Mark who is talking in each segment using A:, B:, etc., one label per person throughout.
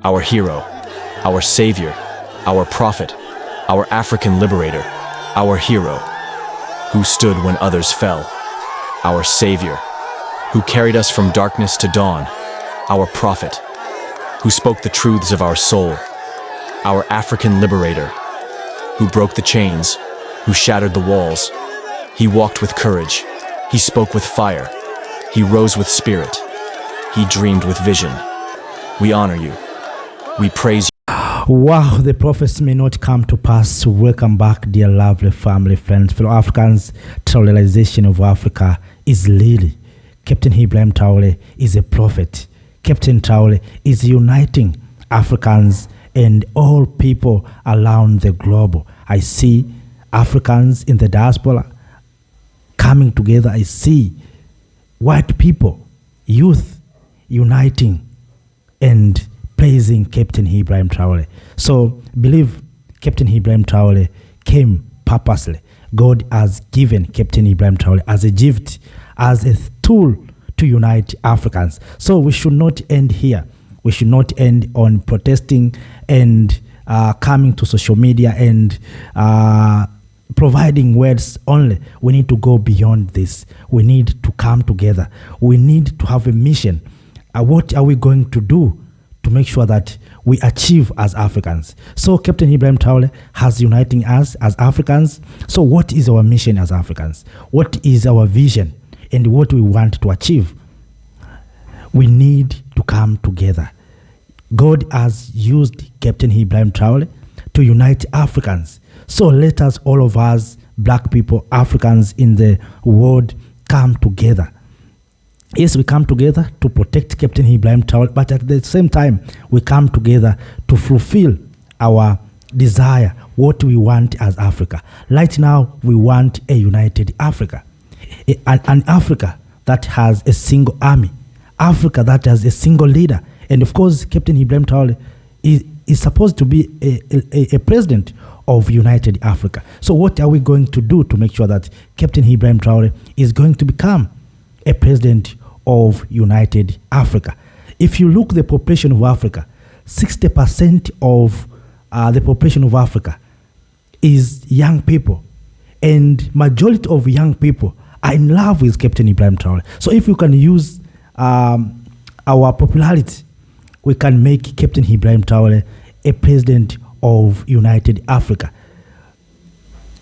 A: our hero, our savior, our prophet, our African liberator, our hero, who stood when others fell, our savior, who carried us from darkness to dawn, our prophet, who spoke the truths of our soul, our African liberator, who broke the chains, who shattered the walls. He walked with courage, he spoke with fire, he rose with spirit, he dreamed with vision. We honor you, we praise you.
B: Wow, the prophets may not come to pass. Welcome back, dear lovely family, friends, fellow Africans. Traoreization of Africa is really. Captain Ibrahim Traore is a prophet. Captain Traore is uniting Africans and all people around the globe. I see Africans in the diaspora coming together. I see white people, youth, uniting and praising Captain Ibrahim Traore. So believe Captain Ibrahim Traore came purposely. God has given Captain Ibrahim Traore as a gift, as a tool to unite Africans. So we should not end here. We should not end on protesting and coming to social media and providing words only. We need to go beyond this. We need to come together. We need to have a mission. What are we going to do to make sure that we achieve as Africans? So Captain Ibrahim Traore has uniting us as Africans. So what is our mission as Africans? What is our vision and what we want to achieve? We need to come together. God has used Captain Ibrahim Traore to unite Africans. So let us, all of us, black people, Africans in the world, come together. Yes, we come together to protect Captain Ibrahim Traore, but at the same time, we come together to fulfill our desire, what we want as Africa. Right now, we want a united Africa, an Africa that has a single army, Africa that has a single leader. And of course, Captain Ibrahim Traore is supposed to be a president of United Africa. So what are we going to do to make sure that Captain Ibrahim Traore is going to become a president of United Africa? If you look at the population of Africa, 60% of the population of Africa is young people, and majority of young people are in love with Captain Ibrahim Traore. So if we can use our popularity, we can make Captain Ibrahim Traore a president of United Africa.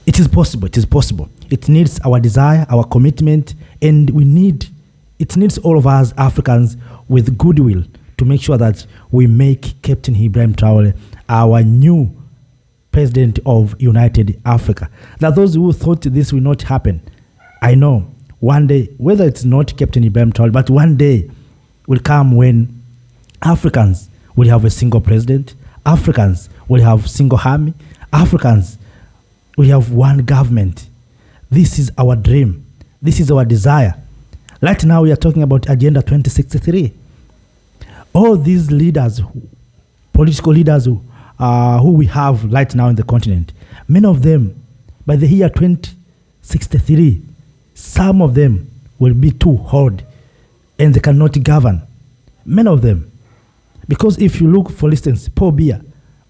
B: It is possible. It is possible. It needs our desire, our commitment, and it needs all of us Africans with goodwill to make sure that we make Captain Ibrahim Traore our new president of United Africa. There are those who thought this will not happen. I know one day, whether it's not Captain Ibrahim Traore, but one day will come when Africans will have a single president, Africans will have single army, Africans will have one government. This is our dream. This is our desire. Right now we are talking about Agenda 2063. All these leaders, political leaders who we have right now in the continent, many of them, by the year 2063, some of them will be too old and they cannot govern. Many of them. Because if you look, for instance, Paul Biya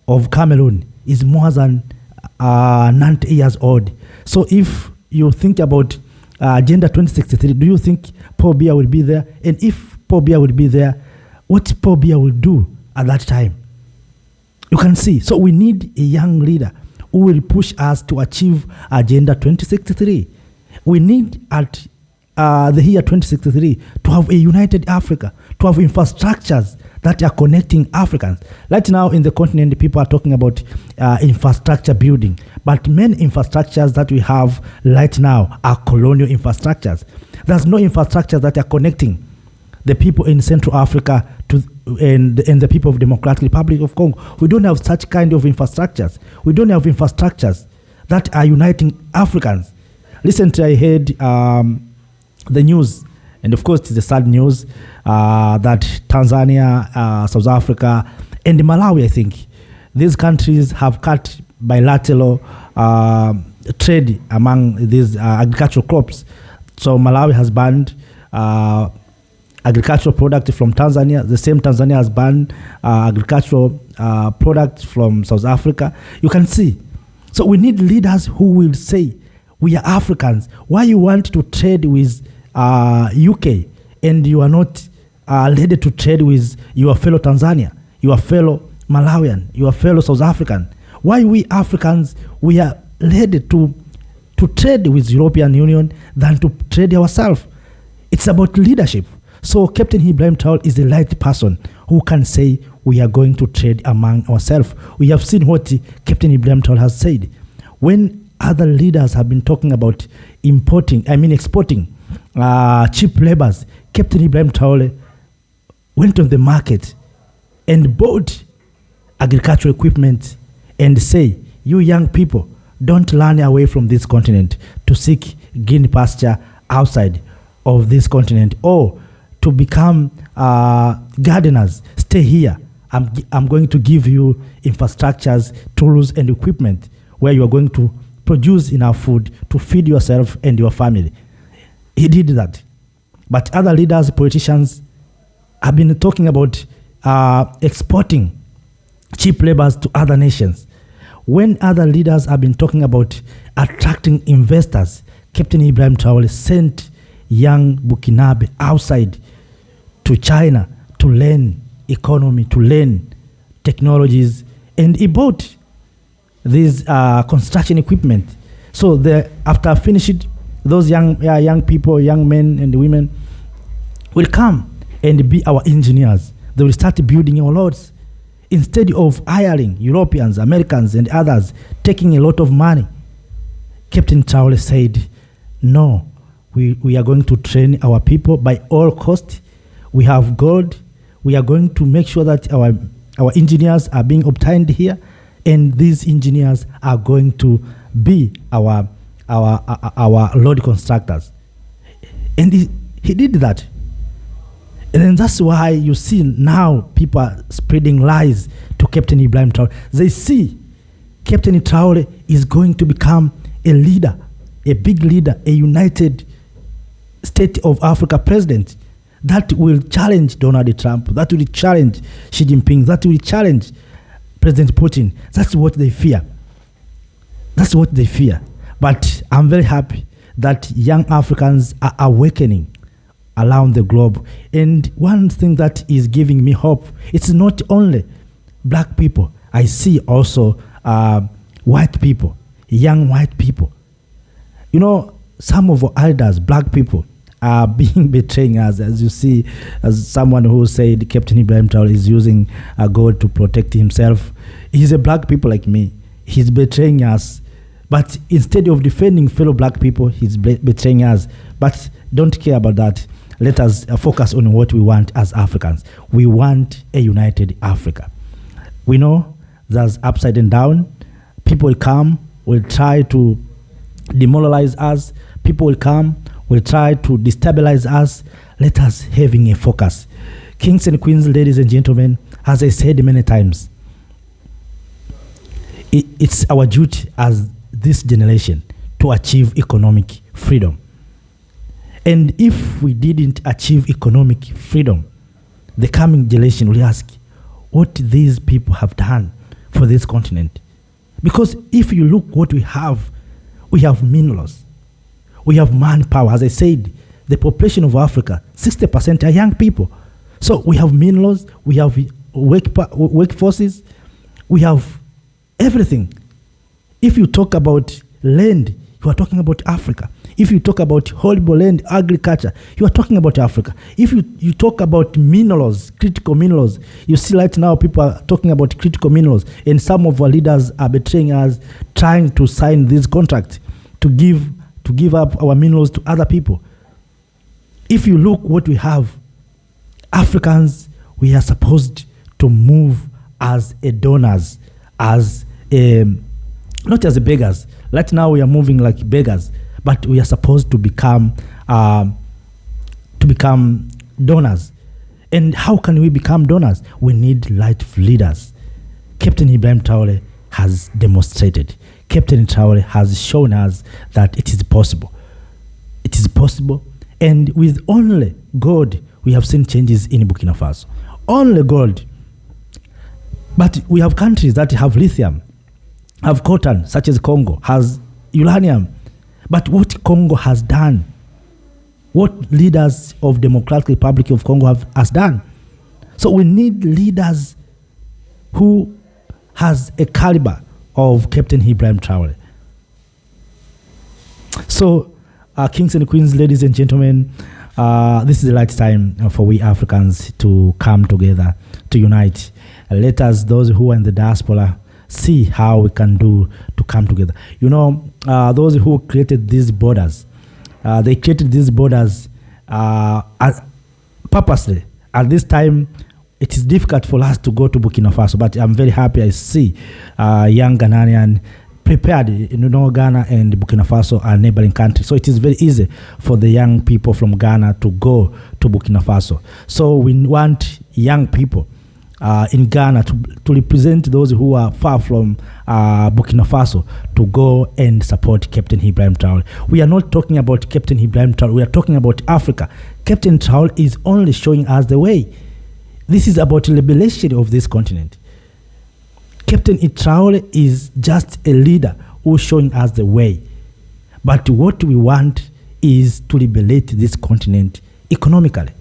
B: of Cameroon is more than 90 years old. So if you think about Agenda 2063, do you think Paul Biya will be there? And if Paul Biya will be there, what Paul Biya will do at that time? You can see. So we need a young leader who will push us to achieve Agenda 2063. We need at the year 2063 to have a united Africa, to have infrastructures that are connecting Africans. Right now in the continent, people are talking about infrastructure building, but many infrastructures that we have right now are colonial infrastructures. There's no infrastructure that are connecting the people in Central Africa to and the people of Democratic Republic of Congo. We don't have such kind of infrastructures. We don't have infrastructures that are uniting Africans. Recently, I heard the news, and of course, it's the sad news that Tanzania, South Africa, and Malawi, I think, these countries have cut bilateral trade among these agricultural crops. So Malawi has banned agricultural product from Tanzania. The same Tanzania has banned agricultural products from South Africa. You can see. So we need leaders who will say, we are Africans. Why you want to trade with UK and you are not ready to trade with your fellow Tanzania, your fellow Malawian, your fellow South African? Why we Africans, we are ready to trade with European Union than to trade ourselves? It's about leadership. So Captain Ibrahim Traore is the right person who can say we are going to trade among ourselves. We have seen what Captain Ibrahim Traore has said. When other leaders have been talking about exporting cheap labors, Captain Ibrahim Traore went on the market and bought agricultural equipment and say, you young people, don't run away from this continent to seek green pasture outside of this continent or to become gardeners. Stay here. I'm going to give you infrastructures, tools, and equipment where you are going to produce enough food to feed yourself and your family. He did that. But other leaders, politicians, have been talking about exporting cheap labors to other nations. When other leaders have been talking about attracting investors, Captain Ibrahim Traore sent young Burkinabe outside to China to learn economy, to learn technologies, and he bought these construction equipment. So after finishing, those young people, young men and women will come and be our engineers. They will start building our roads. Instead of hiring Europeans, Americans, and others, taking a lot of money, Captain Traore said, no, we are going to train our people by all cost. We have gold. We are going to make sure that our engineers are being obtained here, and these engineers are going to be our road constructors. And he did that. And then that's why you see now people are spreading lies to Captain Ibrahim Traore. They see Captain Traore is going to become a leader, a big leader, a United States of Africa president that will challenge Donald Trump, that will challenge Xi Jinping, that will challenge President Putin. That's what they fear. That's what they fear. But I'm very happy that young Africans are awakening around the globe. And one thing that is giving me hope, it's not only black people. I see also white people, young white people. You know, some of our elders, black people, are being betraying us. As you see, as someone who said Captain Ibrahim Traore is using God to protect himself. He's a black people like me. He's betraying us. But instead of defending fellow black people, he's betraying us. But don't care about that. Let us focus on what we want as Africans. We want a united Africa. We know there's upside and down. People will come, will try to demoralize us. People will come, will try to destabilize us. Let us having a focus. Kings and queens, ladies and gentlemen, as I said many times, it's our duty as this generation to achieve economic freedom. And if we didn't achieve economic freedom, the coming generation will ask what these people have done for this continent. Because if you look what we have minerals, we have manpower. As I said, the population of Africa, 60% are young people. So we have minerals, we have workforces, we have everything. If you talk about land, you are talking about Africa. If you talk about horrible land, agriculture, you are talking about Africa. If you talk about minerals, critical minerals, you see right now people are talking about critical minerals, and some of our leaders are betraying us, trying to sign this contract to give up our minerals to other people. If you look what we have, Africans, we are supposed to move as a donors, as not as a beggars. Right now we are moving like beggars, but we are supposed to become donors. And how can we become donors? We need right leaders. Captain Ibrahim Traore has demonstrated. Captain Traore has shown us that it is possible. It is possible. And with only God, we have seen changes in Burkina Faso. Only gold. But we have countries that have lithium, have cotton, such as Congo, has uranium. But what Congo has done, what leaders of Democratic Republic of Congo has done. So we need leaders who has a caliber of Captain Ibrahim Traore. So, kings and queens, ladies and gentlemen, this is the right time for we Africans to come together, to unite. Let us, those who are in the diaspora, see how we can do to come together. You know, those who created these borders, they created these borders purposely. At this time, it is difficult for us to go to Burkina Faso, but I'm very happy I see young Ghanaian prepared. You know, Ghana and Burkina Faso are neighboring countries, so it is very easy for the young people from Ghana to go to Burkina Faso. So we want young people in Ghana to represent those who are far from Burkina Faso to go and support Captain Ibrahim Traore. We are not talking about Captain Ibrahim Traore, we are talking about Africa. Captain Traore is only showing us the way. This is about liberation of this continent. Captain Traore is just a leader who's showing us the way. But what we want is to liberate this continent economically.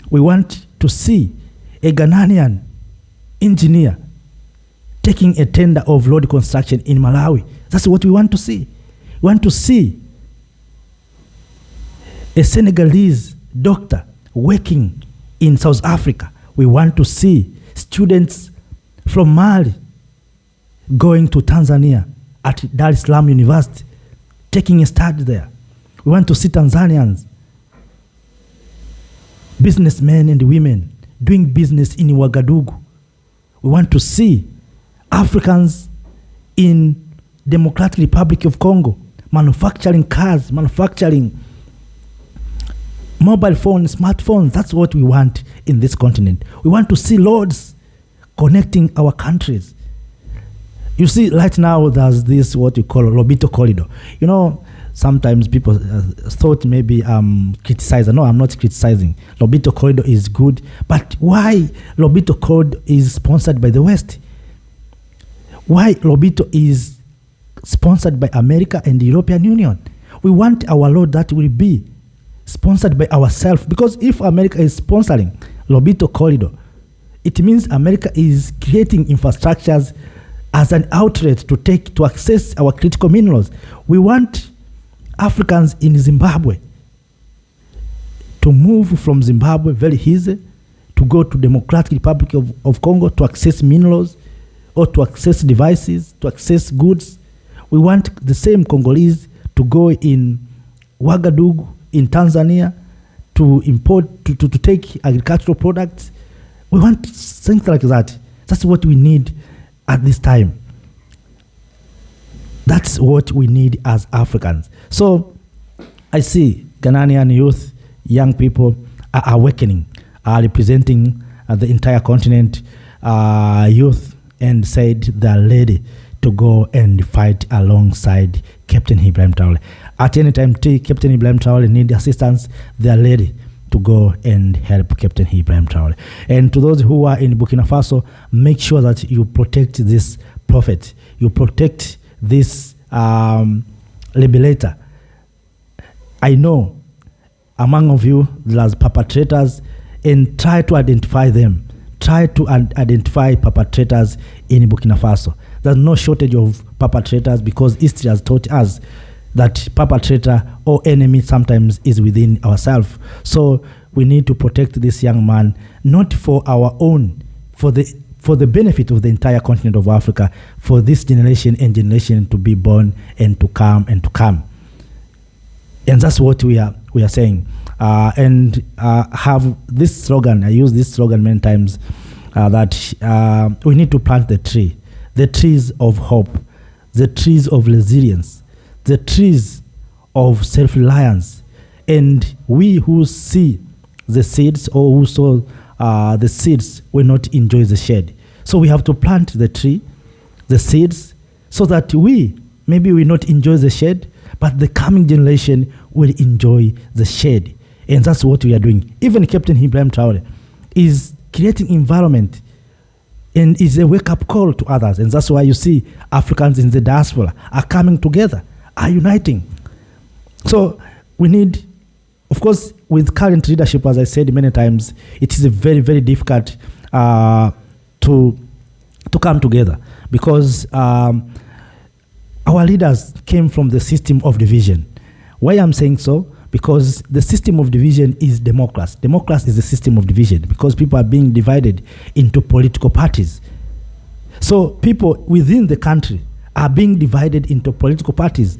B: We want to see a Ghanaian engineer taking a tender of road construction in Malawi. That's what we want to see. We want to see a Senegalese doctor working in South Africa. We want to see students from Mali going to Tanzania at Dar es Salaam University, taking a study there. We want to see Tanzanians, businessmen and women, doing business in Ouagadougou. We want to see Africans in Democratic Republic of Congo manufacturing cars, manufacturing mobile phones, smartphones. That's what we want in this continent. We want to see roads connecting our countries. You see, right now there's this what you call Lobito Corridor. You know, sometimes people thought maybe I'm criticizing. No, I'm not criticizing. Lobito Corridor is good, but why Lobito Corridor is sponsored by the West? Why Lobito is sponsored by America and the European Union? We want our road that will be sponsored by ourselves, because if America is sponsoring Lobito Corridor, it means America is creating infrastructures as an outlet to access our critical minerals. We want Africans in Zimbabwe to move from Zimbabwe very easy to go to Democratic Republic of Congo to access minerals or to access devices, to access goods. We want the same Congolese to go in Ouagadougou in Tanzania to import, to take agricultural products. We want things like that. That's what we need at this time. That's what we need as Africans. So I see Ghanaian youth, young people are awakening, are representing the entire continent, youth, and said they're ready to go and fight alongside Captain Ibrahim Traore. At any time, Captain Ibrahim Traore need assistance, they're ready to go and help Captain Ibrahim Traore. And to those who are in Burkina Faso, make sure that you protect this prophet, you protect this liberator. I know among of you there's perpetrators, and try to identify them. Try to identify perpetrators in Burkina Faso. There's no shortage of perpetrators, because history has taught us that perpetrator or enemy sometimes is within ourselves. So we need to protect this young man, not for our own, for the benefit of the entire continent of Africa, for this generation and generation to be born and to come and to come. And that's what we are saying. Have this slogan, I use this slogan many times, that we need to plant the trees of hope, the trees of resilience, the trees of self-reliance. And we who see the seeds, or who sow the seeds, will not enjoy the shade. So we have to plant the tree, the seeds, so that we maybe will not enjoy the shade, but the coming generation will enjoy the shade. And that's what we are doing. Even Captain Ibrahim Traore is creating environment and is a wake-up call to others. And that's why you see Africans in the diaspora are coming together, are uniting. So we need, of course, with current leadership, as I said many times, it is a very, very difficult to come together, because our leaders came from the system of division. Why I'm saying so? Because the system of division is democracy. Democracy is the system of division, because people are being divided into political parties. So people within the country are being divided into political parties.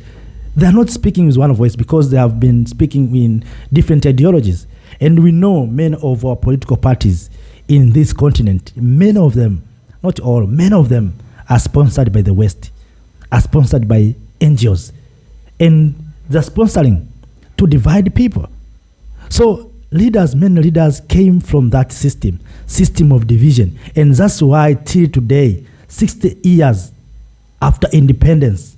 B: They are not speaking with one voice, because they have been speaking in different ideologies. And we know many of our political parties in this continent, many of them, not all, many of them are sponsored by the West, are sponsored by NGOs. And they're sponsoring to divide people. So leaders, many leaders came from that system of division. And that's why till today, 60 years after independence,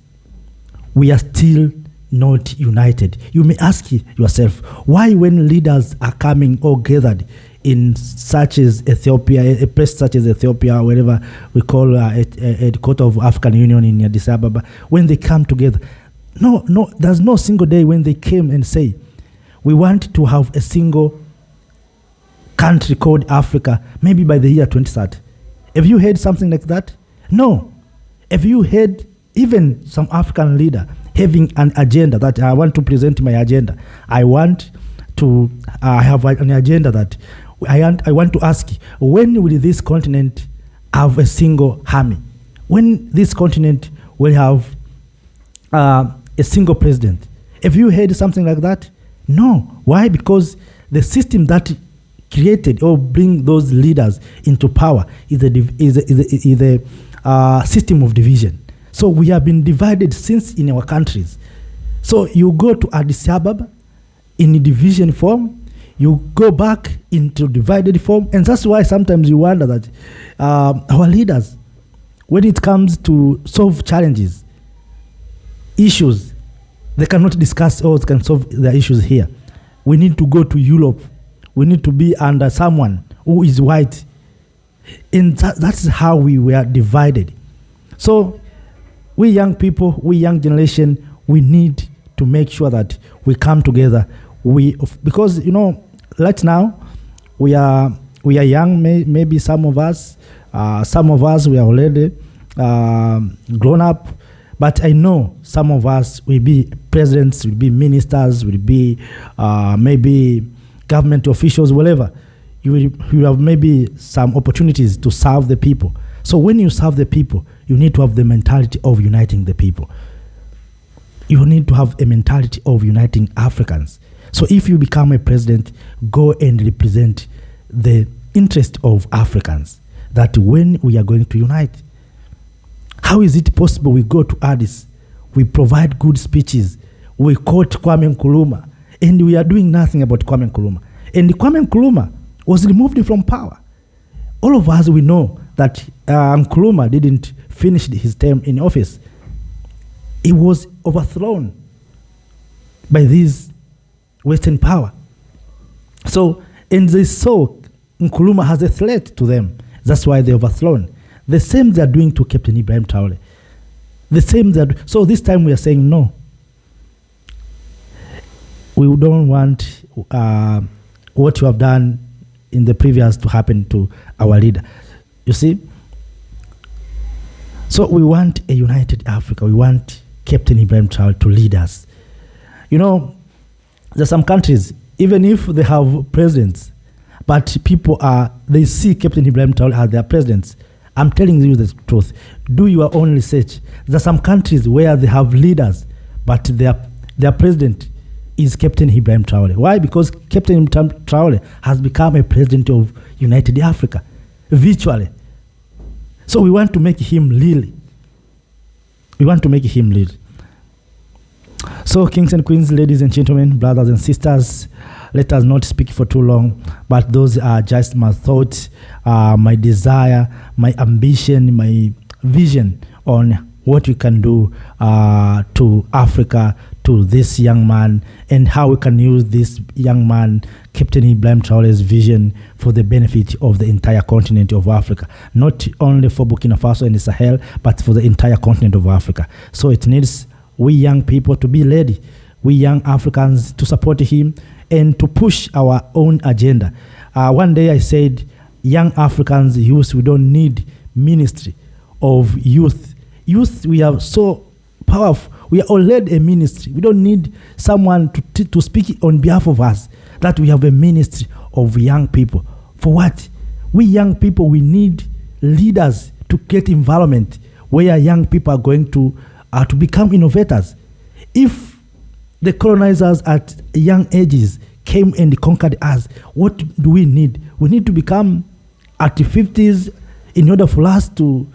B: we are still not united. You may ask yourself, why when leaders are coming all gathered in such as Ethiopia, a place such as Ethiopia, wherever we call a court of African Union in Addis Ababa, when they come together, no, there's no single day when they came and say, we want to have a single country called Africa, maybe by the year 2030. Have you heard something like that? No. Have you heard even some African leader having an agenda that I want to present my agenda? I want to have an agenda that I want to ask, when will this continent have a single army? When this continent will have a single president? Have you heard something like that? No. Why? Because the system that created or bring those leaders into power is the system of division. So we have been divided since in our countries. So you go to Addis Ababa in division form, you go back into divided form, and that's why sometimes you wonder that our leaders, when it comes to solve challenges, issues, they cannot discuss or can solve their issues here. We need to go to Europe. We need to be under someone who is white. And that's how we were divided. So we young people, we young generation, we need to make sure that we come together. Because, right now, we are young, maybe some of us we are already grown up. But I know some of us will be presidents, will be ministers, will be maybe government officials, whatever. You will have maybe some opportunities to serve the people. So when you serve the people, you need to have the mentality of uniting the people. You need to have a mentality of uniting Africans. So if you become a president, go and represent the interest of Africans, that when we are going to unite. How is it possible we go to Addis, we provide good speeches, we quote Kwame Nkrumah, and we are doing nothing about Kwame Nkrumah? And Kwame Nkrumah was removed from power. All of us, we know that Nkrumah didn't finish his term in office. He was overthrown by this Western power. So, and they saw Nkrumah as a threat to them. That's why they overthrown. The same they are doing to Captain Ibrahim Traore. The same so this time we are saying no. We don't want what you have done in the previous to happen to our leader. You see? So we want a united Africa. We want Captain Ibrahim Traore to lead us. There are some countries, even if they have presidents, but people they see Captain Ibrahim Traore as their presidents. I'm telling you the truth. Do your own research. There are some countries where they have leaders, but their president is Captain Ibrahim Traore. Why? Because Captain Traore has become a president of United Africa, virtually. So we want to make him lead. We want to make him lead. So, kings and queens, ladies and gentlemen, brothers and sisters, let us not speak for too long, but those are just my thoughts, my desire, my ambition, my vision on what we can do to Africa, to this young man, and how we can use this young man, Captain Ibrahim Traore's vision for the benefit of the entire continent of Africa, not only for Burkina Faso and the Sahel, but for the entire continent of Africa. So it needs we young people to be ready, we young Africans to support him and to push our own agenda. One day I said, young Africans, youth, we don't need ministry of youth. Youth, we are so powerful. We are already a ministry. We don't need someone to speak on behalf of us, that we have a ministry of young people. For what? We young people, we need leaders to create environment where young people are going to become innovators. If the colonizers at young ages came and conquered us, what do we need? We need to become at the 50s in order for us to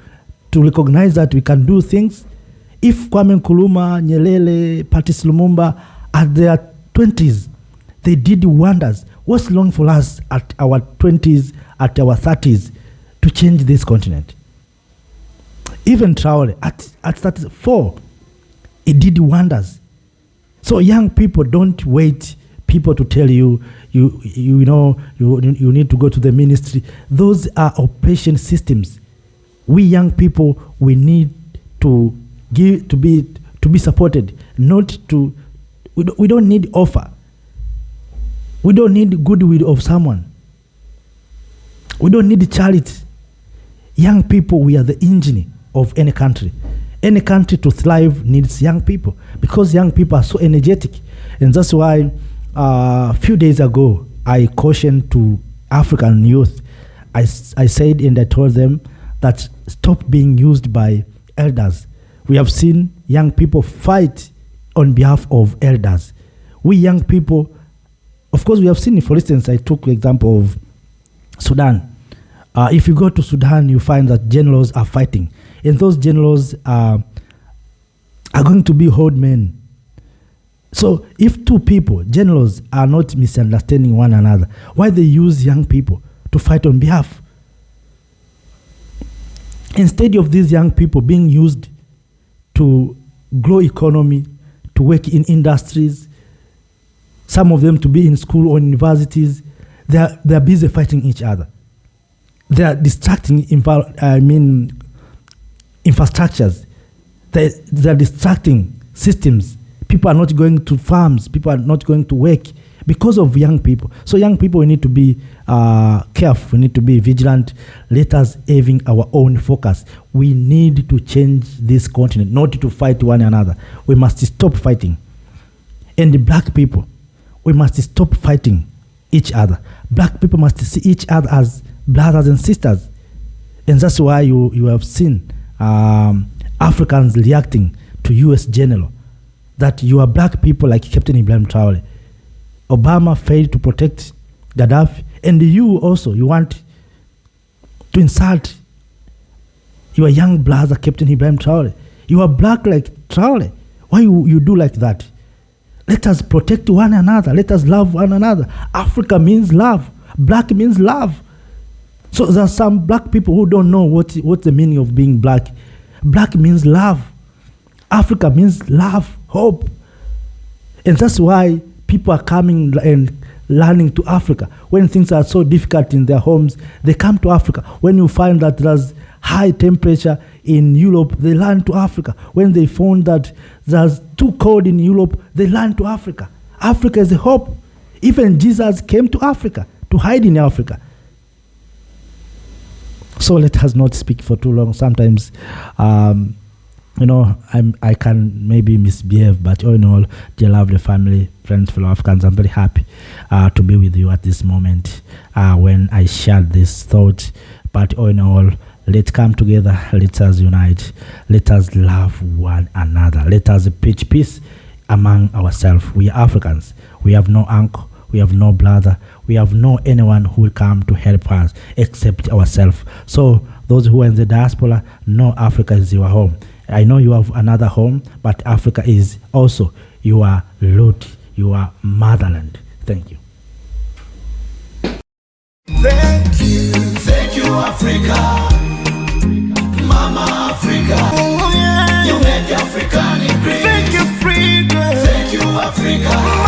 B: recognize that we can do things. If Kwame Nkrumah, Nyerere, Patrice Lumumba, at their 20s, they did wonders, what's wrong for us at our 20s, at our 30s, to change this continent? Even Traore, at 34, he did wonders. So young people, don't wait people to tell you need to go to the ministry. Those are operation systems. We young people, we need to be supported, not to. We don't need offer. We don't need goodwill of someone. We don't need charity. Young people, we are the engine of any country. Any country to thrive needs young people, because young people are so energetic. And that's why a few days ago, I cautioned to African youth. I said and I told them that stop being used by elders. We have seen young people fight on behalf of elders. We young people, of course, we have seen, for instance, I took the example of Sudan. If you go to Sudan, you find that generals are fighting. And those generals are going to be old men. So if two people, generals, are not misunderstanding one another, why they use young people to fight on behalf? Instead of these young people being used to grow economy, to work in industries, some of them to be in school or universities, they are busy fighting each other. They are distracting infrastructures. They are distracting systems. People are not going to farms. People are not going to work because of young people. So young people, we need to be careful. We need to be vigilant. Let us having our own focus. We need to change this continent, not to fight one another. We must stop fighting. And the black people, we must stop fighting each other. Black people must see each other as brothers and sisters. And that's why you have seen Africans reacting to U.S. general, that you are black people like Captain Ibrahim Traore. Obama failed to protect Gaddafi, and you also, you want to insult your young brother, Captain Ibrahim Traore. You are black like Traore. Why you do like that? Let us protect one another. Let us love one another. Africa means love. Black means love. So there are some black people who don't know what's the meaning of being black. Black means love. Africa means love, hope. And that's why people are coming and learning to Africa. When things are so difficult in their homes, they come to Africa. When you find that there's high temperature in Europe, they learn to Africa. When they found that there's too cold in Europe, they learn to Africa. Africa is a hope. Even Jesus came to Africa, to hide in Africa. So let us not speak for too long. Sometimes, I can maybe misbehave, but all in all, dear lovely family, friends, fellow Africans, I'm very happy to be with you at this moment when I shared this thought. But all in all, let's come together, let us unite, let us love one another, let us preach peace among ourselves. We are Africans. We have no uncle, we have no brother, we have no anyone who will come to help us except ourselves. So those who are in the diaspora, know Africa is your home. I know you have another home, but Africa is also your root, your motherland. Thank you.
C: Thank you, Africa, Mama Africa. Oh, yeah. Captain Ibrahim.
D: Thank you, freedom.
C: Thank you, Africa.